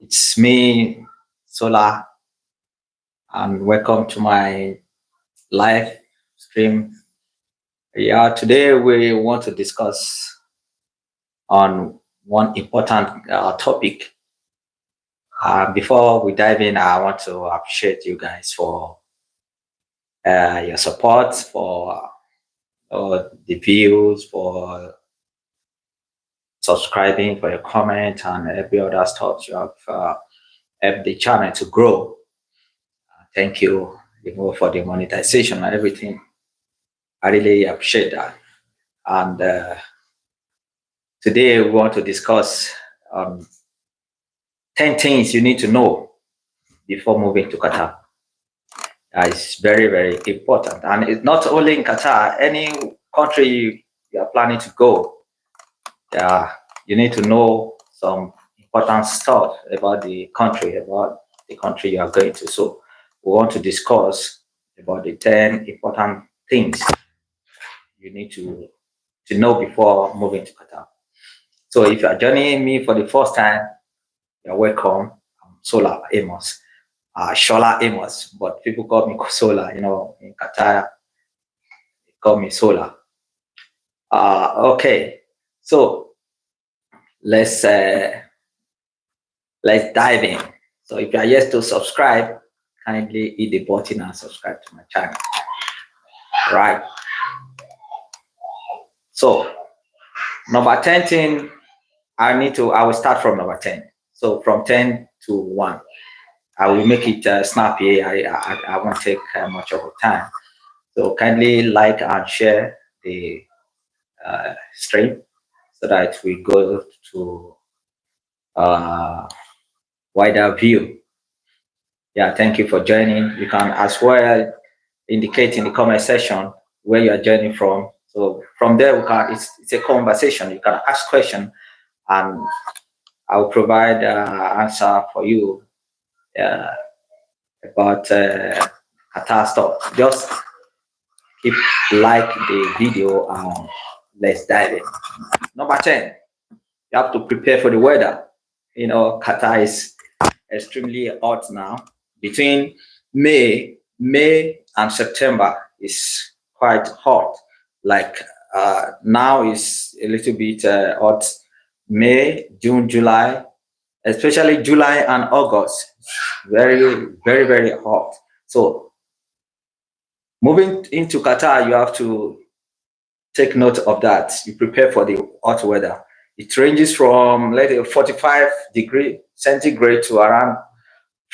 It's me, Sola, and welcome to my live stream. Yeah, today we want to discuss on one important topic. Before we dive in, I want to appreciate you guys for your support, for the views, for subscribing, for your comment, and every other stuff you have helped the channel to grow. Thank you for the monetization and everything. I really appreciate that. And today we want to discuss 10 things you need to know before moving to Qatar. It's very, very important. And it's not only in Qatar, any country you are planning to go, you need to know some important stuff about the country you are going to. So we want to discuss about the 10 important things you need to know before moving to Qatar. So if you are joining me for the first time, you're welcome. I'm Sola Amos, Shola Amos, but people call me Sola. In Qatar, they call me Sola. Okay, so let's dive in. So if you are yet to subscribe, kindly hit the button and subscribe to my channel. Right. So number 10 thing I will start from number 10. So from 10 to 1. I will make it snappy. I won't take much of the time. So kindly like and share the stream so that we go to wider view. Yeah, thank you for joining. You can as well indicate in the comment section where you are joining from. So from there, it's a conversation. You can ask questions and I'll provide answer for you about Qatar stuff. Just keep like the video and let's dive in. Number 10, you have to prepare for the weather. Qatar is extremely hot now. Between May and September is quite hot. Like now is a little bit hot. May, June, July, especially July and August, very, very, very hot. So moving into Qatar, you have to take note of that. You prepare for the hot weather. It ranges from, let's say, 45 degrees centigrade to around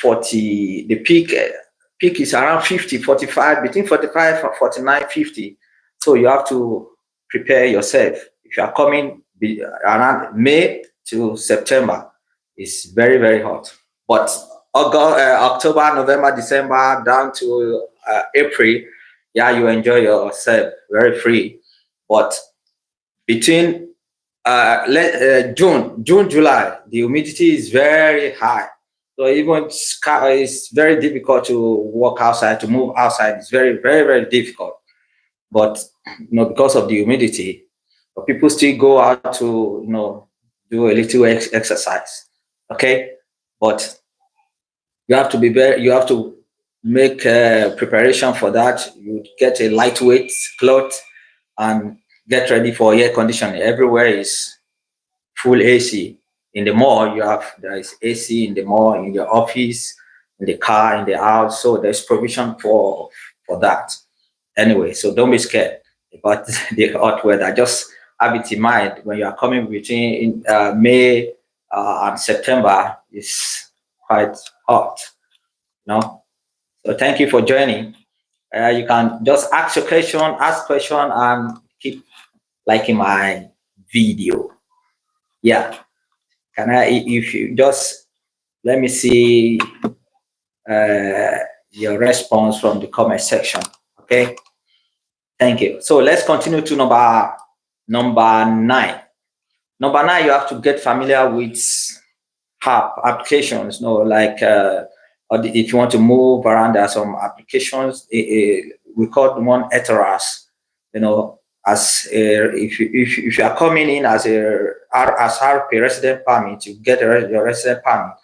40. The peak is around 50, 45, between 45 and 49, 50. So you have to prepare yourself. If you are coming around May to September, it's very, very hot. But October, November, December, down to April, you enjoy yourself very free. But between June, July, the humidity is very high. So even it's very difficult to walk outside, to move outside. It's very, very, very difficult. But because of the humidity, but people still go out to do a little exercise. Okay, but you have to make preparation for that. You get a lightweight cloth and get ready for air conditioning. Everywhere is full AC. In the mall, there is AC in the mall, in your office, in the car, in the house. So there's provision for that. Anyway, so don't be scared about the hot weather. Just have it in mind when you are coming between May and September. It's quite hot. So thank you for joining. You can just ask question, and keep liking my video. Yeah. If you just let me see your response from the comment section. Okay. Thank you. So let's continue to number 9. Number 9, you have to get familiar with applications. Like if you want to move around, there are some applications. We call one ETRAS. If you are coming in as RP resident permit, you get your resident permit.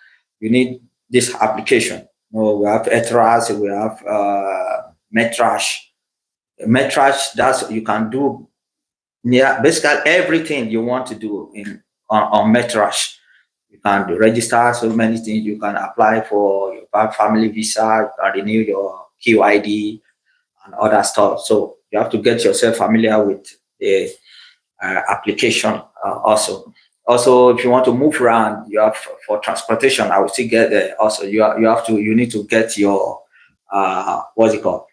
you need this application. We have Etras, we have Metrash. Metrash, that's you can do basically everything you want to do on Metrash. You can register so many things. You can apply for your family visa, you can renew your QID and other stuff. So you have to get yourself familiar with the application also. Also, if you want to move around, you have for transportation. I will still get there. Also, you need to get your what's it called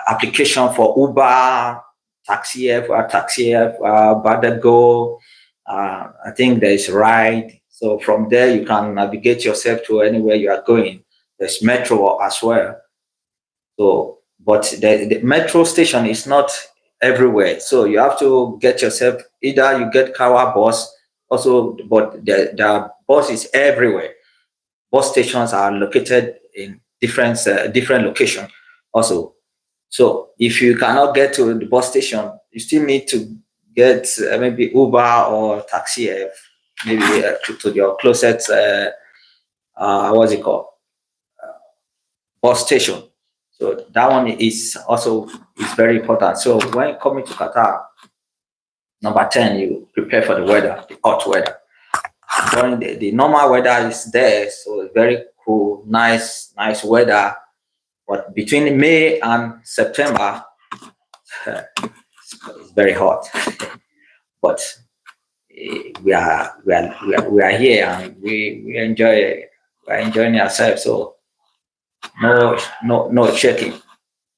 application for Uber, Taxi F, Badago. I think there is Ride. So from there you can navigate yourself to anywhere you are going. There's Metro as well. So, but the metro station is not everywhere. So you have to get yourself either you get car bus also, but the bus is everywhere. Bus stations are located in different location also. So if you cannot get to the bus station, you still need to get maybe Uber or Taxi, maybe to your closest what's it called bus station. So that one is also is very important. So when coming to Qatar, number 10, you prepare for the weather, the hot weather. During the normal weather is there, so it's very cool, nice weather. But between May and September, it's very hot. But we are here and we enjoy we're enjoying ourselves. So no shaking,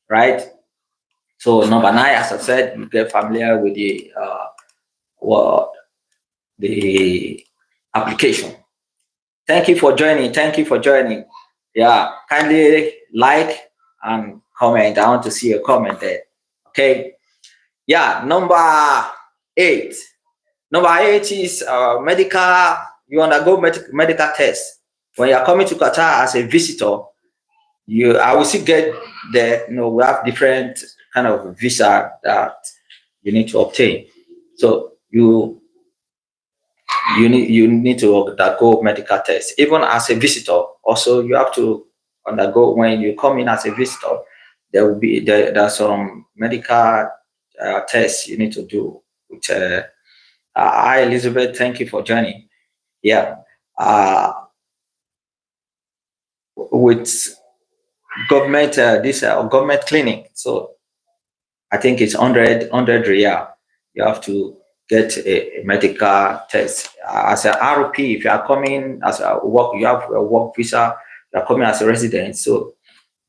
right? So number 9, as I said, you get familiar with the application. Thank you for joining. Thank you for joining. Yeah, kindly like and comment. I want to see a comment there. Okay. Yeah, number 8. Number 8 is medical. You undergo medical test when you are coming to Qatar as a visitor. I will still get there. We have different kind of visa that you need to obtain. So you need to undergo medical test even as a visitor. Also, you have to undergo when you come in as a visitor. There's some medical tests you need to do. Which hi Elizabeth, thank you for joining. Yeah, with government government clinic. So I think it's 100 riyal. You have to get a medical test as an RP. If you are coming as a work, you have a work visa. You are coming as a resident, so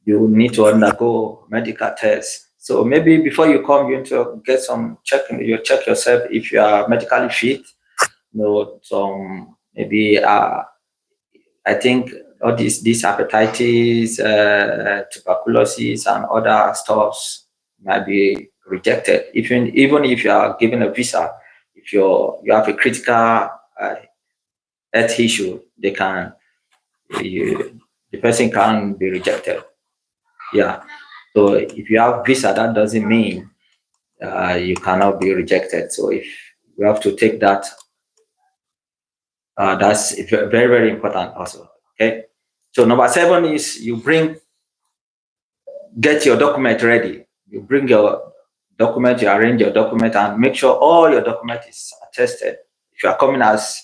you need to undergo medical test. So maybe before you come, you need to get some checking. You check yourself if you are medically fit. Some maybe I think all these hepatitis, tuberculosis, and other stuffs might be rejected. Even if you are given a visa, if you have a critical health issue, the person can be rejected. Yeah. So if you have visa, that doesn't mean you cannot be rejected. So if you have to take that, that's very, very important also. Okay. So number 7 is get your document ready. You bring your document, you arrange your document, and make sure all your document is attested. If you are coming as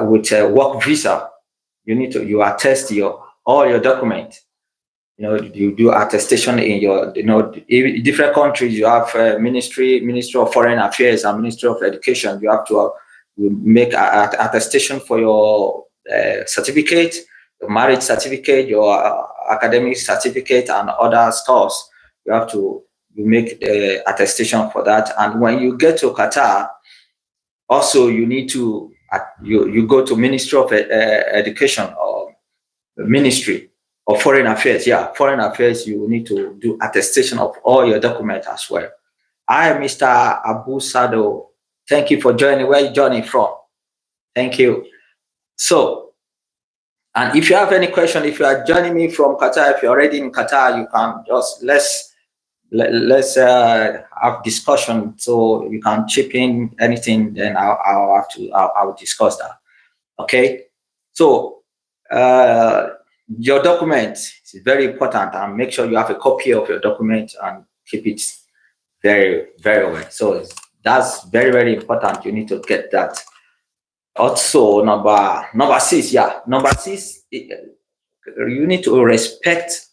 with a work visa, you attest all your document. You do attestation in your, different countries. You have Ministry of Foreign Affairs and Ministry of Education. You have to make attestation for your certificate, your marriage certificate, your academic certificate, and other stuffs. You have to make the attestation for that. And when you get to Qatar, also you need to you go to Ministry of Education or Ministry of Foreign Affairs. Yeah, Foreign Affairs. You need to do attestation of all your documents as well. Hi, Mr. Abu Sado. Thank you for joining. Where are you joining from? Thank you. So, and if you have any question, if you are joining me from Qatar, if you're already in Qatar, you can just let's have discussion. So you can chip in anything. Then I'll discuss that. Okay. So your document is very important, and make sure you have a copy of your document and keep it very, very well. So that's very, very important. You need to get that. Also, number six, yeah, number six, you need to respect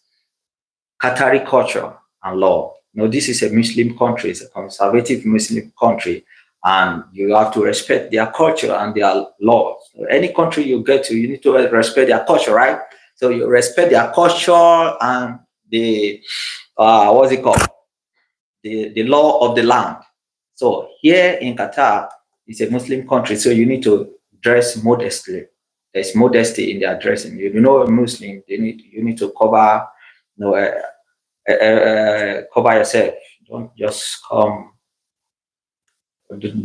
Qatari culture and law. This is a Muslim country, it's a conservative Muslim country, and you have to respect their culture and their laws. So any country you get to, you need to respect their culture, right? So you respect their culture and the what's it called? The law of the land. So here in Qatar, it's a Muslim country, so you need to dress modestly. There's modesty in their dressing. You know, a Muslim, you need to cover, cover yourself. Don't just come.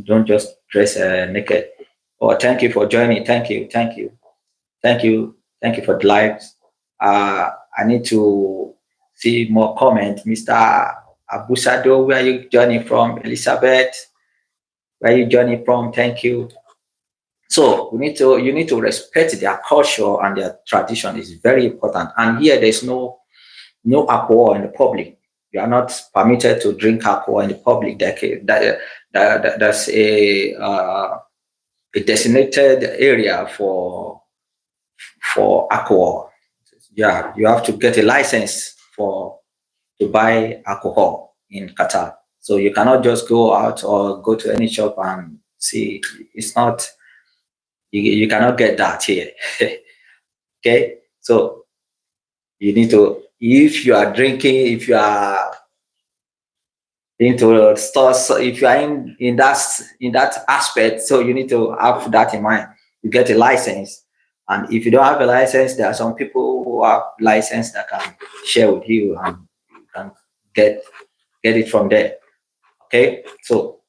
Don't just dress naked. Oh, thank you for joining. Thank you, thank you, thank you, thank you for the likes. I need to see more comment, Mr. Abusado. Where are you joining from? Elizabeth, where are you joining from? Thank you. So you need to respect their culture and their tradition. Is very important. And here there's no alcohol in the public. You are not permitted to drink alcohol in the public. That's a designated area for alcohol. Yeah, you have to get a license to buy alcohol in Qatar. So you cannot just go out or go to any shop and see. It's not. You cannot get that here. Okay, so you need to. If you are drinking, if you are into stores, if you are in that aspect, so you need to have that in mind. You get a license, and if you don't have a license, there are some people who have license that can share with you, and you can get it from there. Okay, so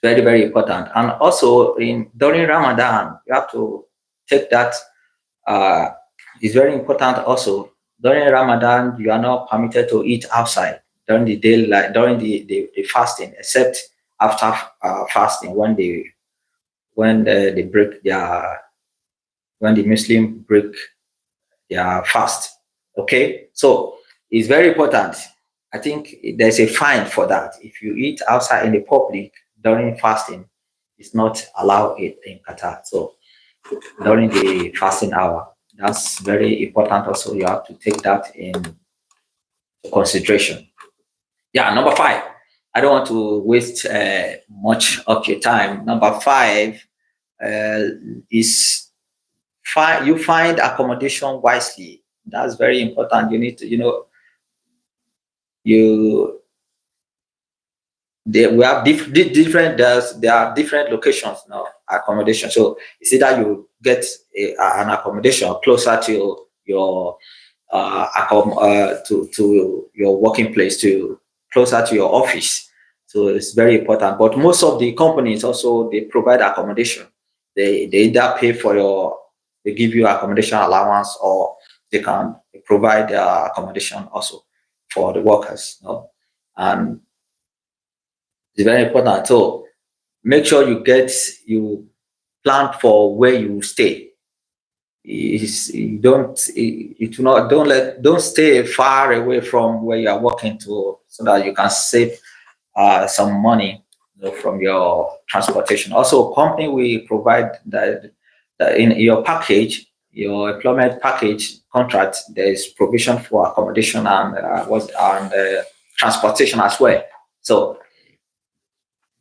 very, very important. And also during Ramadan, you have to take that. It's very important also. During Ramadan, you are not permitted to eat outside during the daylight, during the fasting, except after fasting, when they break their, when the Muslim break their fast. Okay, so it's very important. I think there's a fine for that. If you eat outside in the public during fasting, it's not allowed in Qatar. So during the fasting hour, that's very important. Also, you have to take that in consideration. Yeah, number five. I don't want to waste much of your time. Number five is you find accommodation wisely. That's very important. You need to, we have different. There are different locations now. Accommodation. So it's either you get an accommodation closer to your to your working place, to closer to your office. So it's very important. But most of the companies also, they provide accommodation. They either pay for they give you accommodation allowance, or they can provide accommodation also for the workers. And it's very important. So make sure you plan for where you stay. Don't stay far away from where you are working to, so that you can save some money from your transportation. Also, company will provide that in your package, your employment package contract, there is provision for accommodation and transportation as well. So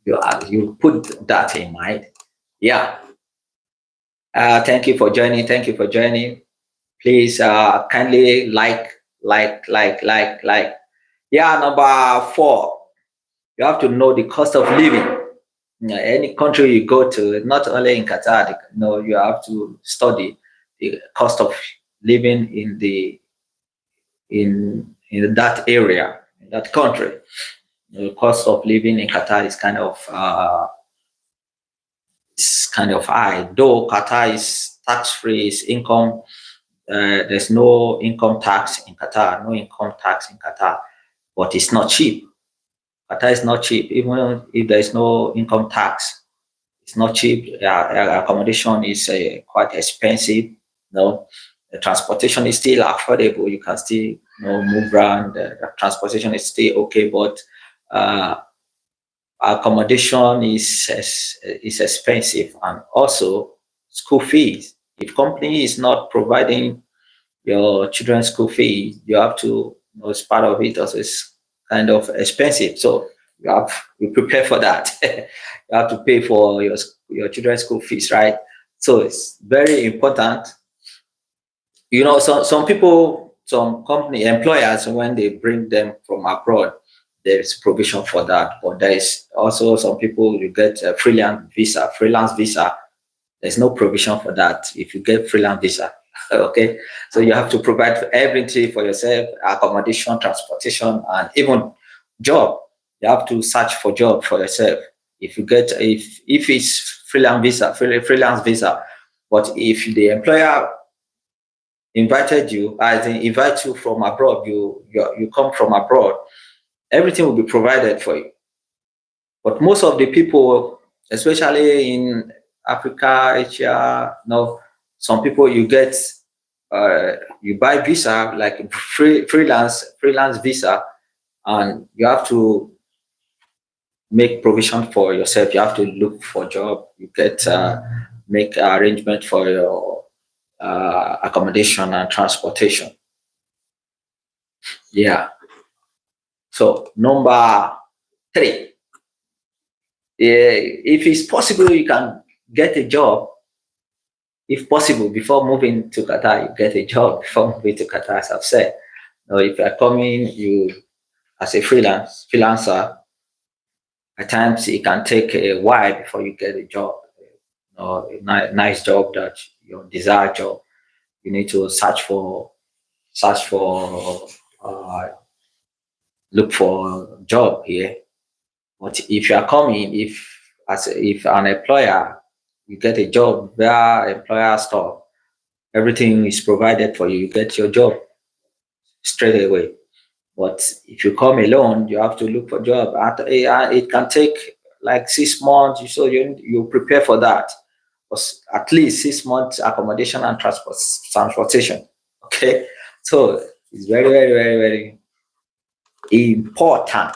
you put that in mind. Yeah. Thank you for joining. Thank you for joining. Please kindly like. Yeah, number four, you have to know the cost of living. Any country you go to, not only in Qatar, you have to study the cost of living in that area, in that country. The cost of living in Qatar is kind of high. Though Qatar is tax-free, is income. There's no income tax in Qatar. No income tax in Qatar, but it's not cheap. Qatar is not cheap, even if there is no income tax. It's not cheap. Accommodation is quite expensive. No, the transportation is still affordable. You can still move around. The transportation is still okay, but uh, accommodation is expensive, and also school fees. If company is not providing your children's school fee, you have to, as part of it also is kind of expensive. So you prepare for that. You have to pay for your children's school fees, right? So it's very important. Some people, some company employers, when they bring them from abroad, there is provision for that. But there is also some people, you get a freelance visa. There's no provision for that if you get freelance visa. Okay, so you have to provide for everything for yourself: accommodation, transportation, and even job. You have to search for job for yourself. If it's freelance visa, but if the employer invited you, as in invite you from abroad, you come from abroad, everything will be provided for you. But most of the people, especially in Africa, Asia, some people you buy visa like freelance visa, and you have to make provision for yourself. You have to look for job. You get make arrangement for your accommodation and transportation. Yeah. So number 3, if it's possible, you can get a job. If possible, before moving to Qatar, you get a job before moving to Qatar, as I've said. Now, if you're coming, you as a freelancer, at times it can take a while before you get a job, nice job, that your desired job. You need to search for, look for job here. But if you are coming, if an employer, you get a job where employer stuff, everything is provided for you. You get your job straight away. But if you come alone, you have to look for job. It can take like 6 months. So you prepare for that. At least 6 months accommodation and transportation. Okay, so it's very, very, very, very important.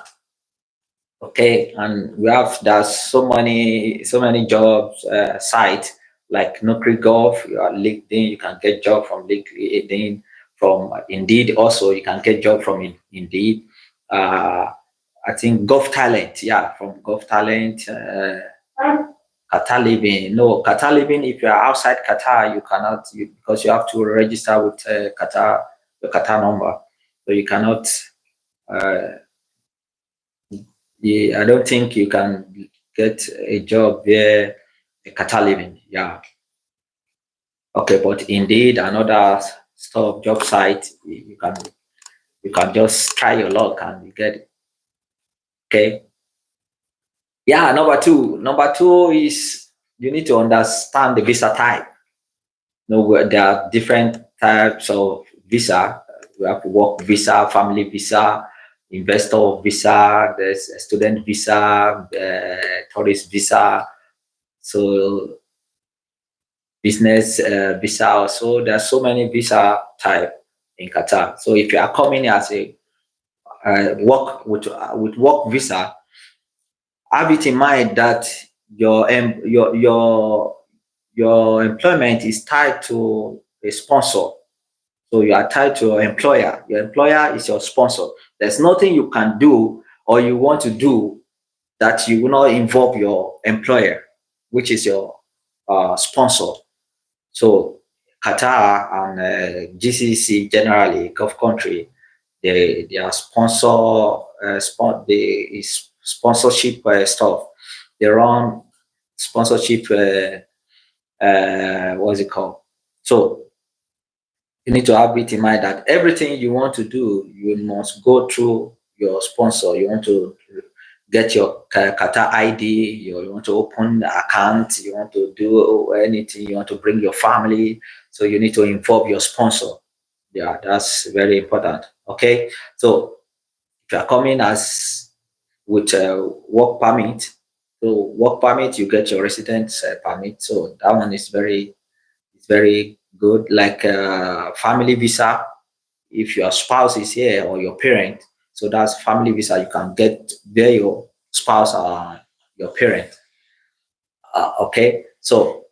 Okay, and there's so many jobs sites like Nukri Golf, LinkedIn. You can get job from LinkedIn, from Indeed. Also, you can get job from Indeed. I think Golf Talent, yeah, from Golf Talent. Qatar Living, no, Qatar Living. If you are outside Qatar, you cannot, because you have to register with Qatar, the Qatar number, so you cannot. Uh, I don't think you can get a job there, a Qatar Living. Yeah. Okay, but Indeed, another stuff job site, you can just try your luck and you get it. Okay. Yeah. Number two is you need to understand the visa type. There are different types of visa. We have work visa, family visa, investor visa, there's a student visa, tourist visa, so business visa also. There's so many visa type in Qatar. So if you are coming as a work with work visa, have it in mind that your employment is tied to a sponsor. So you are tied to your employer. Your employer is your sponsor. There's nothing you can do or you want to do that you will not involve your employer, which is your sponsor. So Qatar and GCC generally, Gulf country, they are sponsorship stuff. They run sponsorship. What's it called? So you need to have it in mind that everything you want to do, you must go through your sponsor. You want to get your Qatar ID, you want to open an account, you want to do anything, you want to bring your family. So you need to involve your sponsor. Yeah, that's very important. Okay, so if you're coming as with a work permit, So work permit, you get your residence permit. So that one is very good. Like family visa, if your spouse is here or your parent, so that's family visa. You can get there your spouse or your parent. Okay, so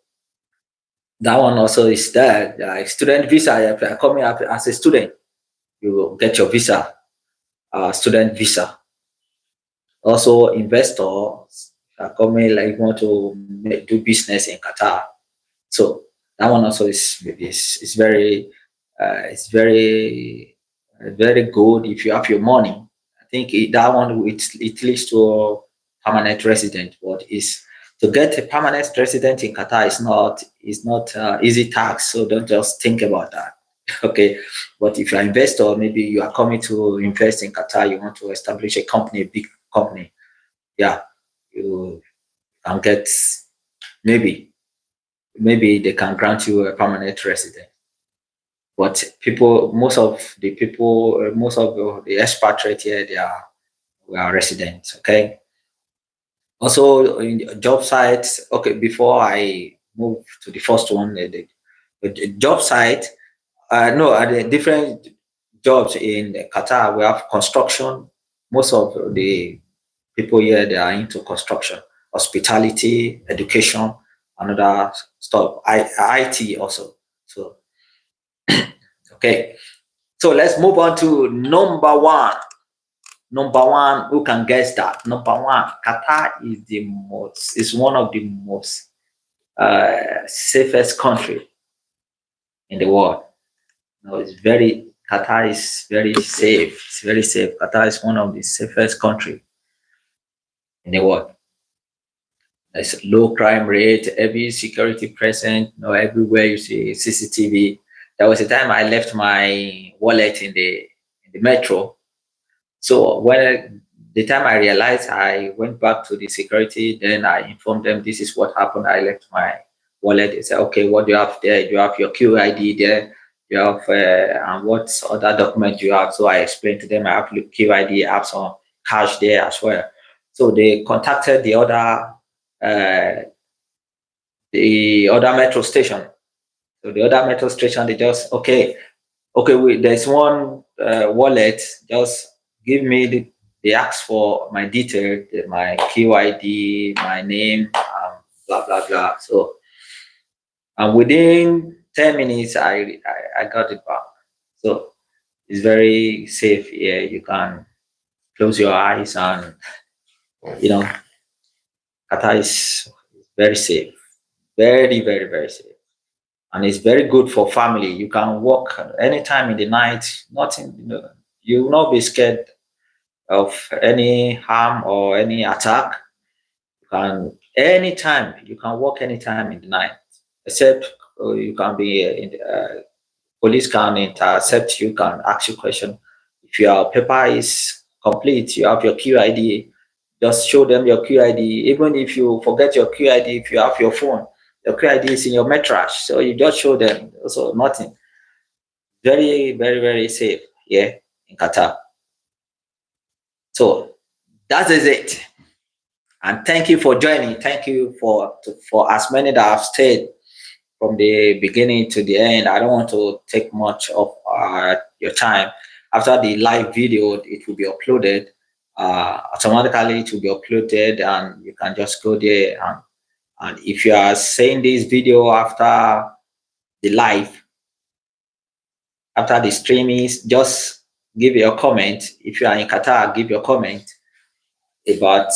that one also is there. Student visa, if you're coming up as a student, you will get your visa, student visa. Also, investors are coming like want to do business in Qatar. So that one also is very very good if you have your money. I think that one it leads to a permanent resident. But is to get a permanent resident in Qatar is not easy task. So don't just think about that. Okay, but if you're an investor, maybe you are coming to invest in Qatar, you want to establish a company, a big company. Yeah, you can get maybe they can grant you a permanent resident. But most of the expatriate here, we are residents. Okay. Also, in job sites. Okay, before I move to the first one, the job site. No, the different jobs in Qatar. We have construction. Most of the people here they are into construction, hospitality, education, another stuff. IT also. So okay. So let's move on to number one. Number one, who can guess that? Number one, Qatar is one of the most safest country in the world. No, Qatar is very safe. It's very safe. Qatar is one of the safest country in the world. There's low crime rate, every security present, everywhere you see CCTV. There was a time I left my wallet in the metro. So when the time I realized, I went back to the security. Then I informed them this is what happened. I left my wallet. They said, "Okay, what do you have there? You have your QID there. You have and what other document you have?" So I explained to them I have QID, I have some cash there as well. So they contacted uh, the other metro station. So the other metro station, they just okay, wait, there's one wallet. Just give me they ask for my detail, my QID, my name, blah blah blah. So and within 10 minutes, I got it back. So it's very safe here. You can close your eyes and you know Qatar is very safe, very safe. And it's very good for family. You can walk anytime in the night. Nothing, you will not be scared of any harm or any attack. You can anytime you can walk anytime in the night, except you can be in the, police can intercept you, can ask you question. If your paper is complete, you have your QID. Just show them your QID. Even if you forget your QID, if you have your phone, your QID is in your mattress, so you just show them. So nothing. Very safe here in Qatar. So that is it. And thank you for joining. Thank you for as many that have stayed from the beginning to the end. I don't want to take much of your time. After the live video, it will be uploaded. Automatically, it will be uploaded, and you can just go there. And if you are seeing this video after the live, after the streaming, just give your comment. If you are in Qatar, give your comment about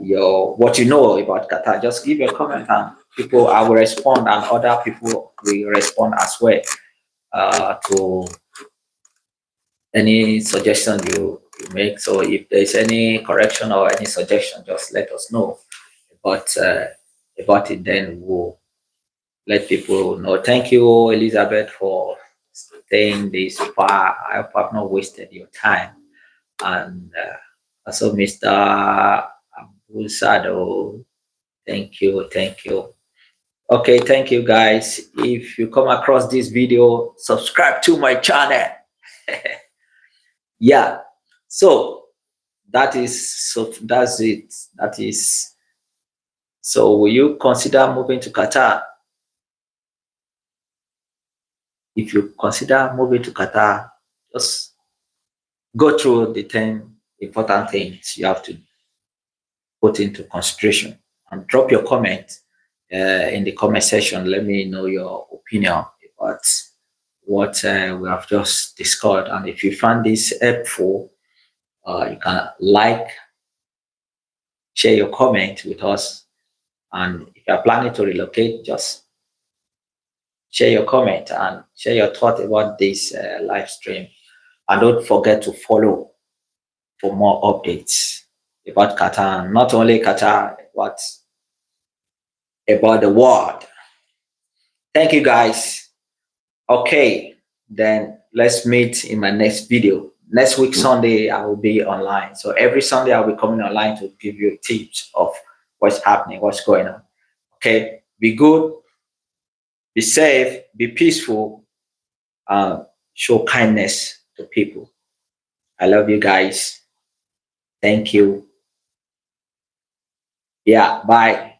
your what you know about Qatar. Just give your comment, and people I will respond, and other people will respond as well to any suggestion you make. So if there's any correction or any suggestion, just let us know about it. Then we'll let people know. Thank you, Elizabeth, for staying this far. I hope I've not wasted your time. And also, Mr. Abusado, thank you. Okay, thank you, guys. If you come across this video, subscribe to my channel. Yeah. So That is so. That's it. That is. So, will you consider moving to Qatar? If you consider moving to Qatar, just go through the 10 important things you have to put into consideration and drop your comment in the comment section. Let me know your opinion about what we have just discussed. And if you find this helpful, you can like, share your comment with us. And if you're planning to relocate, just share your comment and share your thought about this live stream. And don't forget to follow for more updates about Qatar, not only Qatar, but about the world. Thank you guys. Okay, then let's meet in my next video. Next week, Sunday, I will be online. So every Sunday, I'll be coming online to give you tips of what's happening, what's going on. Okay, be good, be safe, be peaceful, show kindness to people. I love you guys. Thank you. Yeah, bye.